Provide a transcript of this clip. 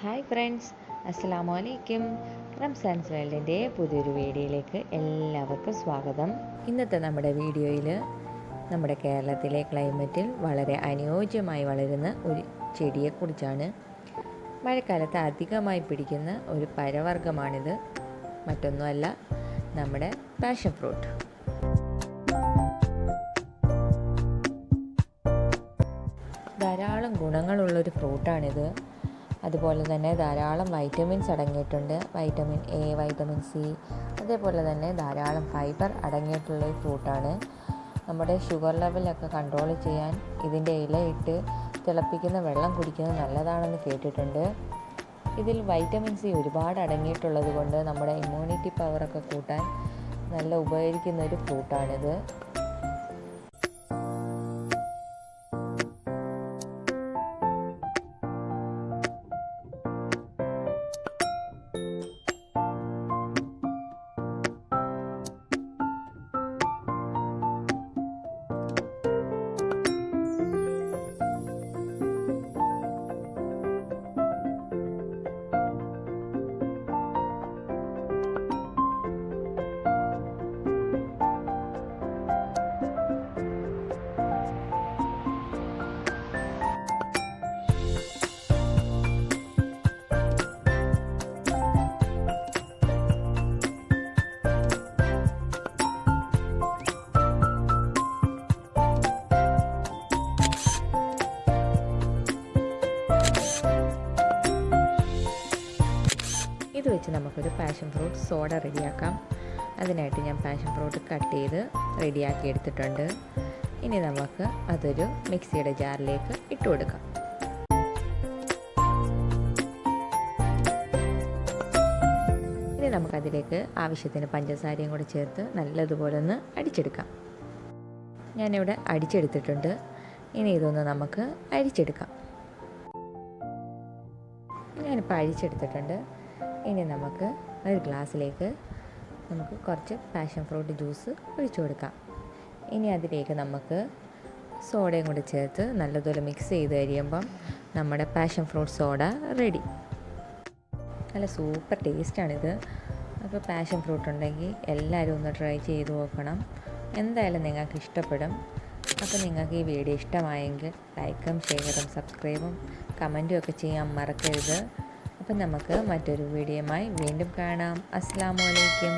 Hi friends, അസ്സലാമു അലൈക്കും. റംസാൻസ് വേൾഡിൻ്റെ പുതിയൊരു വീഡിയോയിലേക്ക് എല്ലാവർക്കും സ്വാഗതം. ഇന്നത്തെ നമ്മുടെ വീഡിയോയിൽ നമ്മുടെ കേരളത്തിലെ ക്ലൈമറ്റിൽ വളരെ അനുയോജ്യമായി വളരുന്ന ഒരു ചെടിയെക്കുറിച്ചാണ്. മഴക്കാലത്ത് അധികമായി പിടിക്കുന്ന ഒരു പഴവർഗ്ഗമാണിത്. മറ്റൊന്നുമല്ല, നമ്മുടെ പാഷൻ ഫ്രൂട്ട്. ധാരാളം ഗുണങ്ങളുള്ളൊരു ഫ്രൂട്ടാണിത്. അതുപോലെ തന്നെ ധാരാളം വൈറ്റമിൻസ് അടങ്ങിയിട്ടുണ്ട്. വൈറ്റമിൻ എ, വൈറ്റമിൻ സി, അതേപോലെ തന്നെ ധാരാളം ഫൈബർ അടങ്ങിയിട്ടുള്ളൊരു ഫ്രൂട്ടാണ്. നമ്മുടെ ഷുഗർ ലെവലൊക്കെ കൺട്രോൾ ചെയ്യാൻ ഇതിൻ്റെ ഇലയിട്ട് തിളപ്പിക്കുന്ന വെള്ളം കുടിക്കുന്നത് നല്ലതാണെന്ന് കേട്ടിട്ടുണ്ട്. ഇതിൽ വൈറ്റമിൻ സി ഒരുപാട് അടങ്ങിയിട്ടുള്ളത് കൊണ്ട് നമ്മുടെ ഇമ്മ്യൂണിറ്റി പവറൊക്കെ കൂട്ടാൻ നല്ല ഉപകരിക്കുന്ന ഒരു ഫ്രൂട്ടാണിത്. ഇത് വെച്ച് നമുക്കൊരു പാഷൻ ഫ്രൂട്ട് സോഡ റെഡിയാക്കാം. അതിനായിട്ട് ഞാൻ പാഷൻ ഫ്രൂട്ട് കട്ട് ചെയ്ത് റെഡിയാക്കി എടുത്തിട്ടുണ്ട്. ഇനി നമുക്ക് അതൊരു മിക്സിയുടെ ജാറിലേക്ക് ഇട്ട് കൊടുക്കാം. ഇനി നമുക്കതിലേക്ക് ആവശ്യത്തിന് പഞ്ചസാരയും കൂടെ ചേർത്ത് നല്ലതുപോലെ ഒന്ന് അടിച്ചെടുക്കാം. ഞാനിവിടെ അടിച്ചെടുത്തിട്ടുണ്ട്. ഇനി ഇതൊന്ന് നമുക്ക് അരിച്ചെടുക്കാം. ഞാനിപ്പോൾ അരിച്ചെടുത്തിട്ടുണ്ട്. ഇനി നമുക്ക് ഒരു ഗ്ലാസ്സിലേക്ക് കുറച്ച് പാഷൻ ഫ്രൂട്ട് ജ്യൂസ് ഒഴിച്ചു കൊടുക്കാം. ഇനി അതിലേക്ക് നമുക്ക് സോഡയും കൂടി ചേർത്ത് നല്ലതുപോലെ മിക്സ് ചെയ്ത് കഴിയുമ്പം നമ്മുടെ പാഷൻ ഫ്രൂട്ട് സോഡ റെഡി. നല്ല സൂപ്പർ ടേസ്റ്റാണിത്. അപ്പോൾ പാഷൻ ഫ്രൂട്ട് ഉണ്ടെങ്കിൽ എല്ലാവരും ഒന്ന് ട്രൈ ചെയ്ത് നോക്കണം. എന്തായാലും നിങ്ങൾക്ക് ഇഷ്ടപ്പെടും. അപ്പോൾ നിങ്ങൾക്ക് ഈ വീഡിയോ ഇഷ്ടമായെങ്കിൽ ലൈക്കും ഷെയറും സബ്സ്ക്രൈബും കമൻറ്റും ഒക്കെ ചെയ്യാൻ മറക്കരുത്. അപ്പം നമുക്ക് മറ്റൊരു വീഡിയോയുമായി വീണ്ടും കാണാം. അസ്സലാമു അലൈക്കും.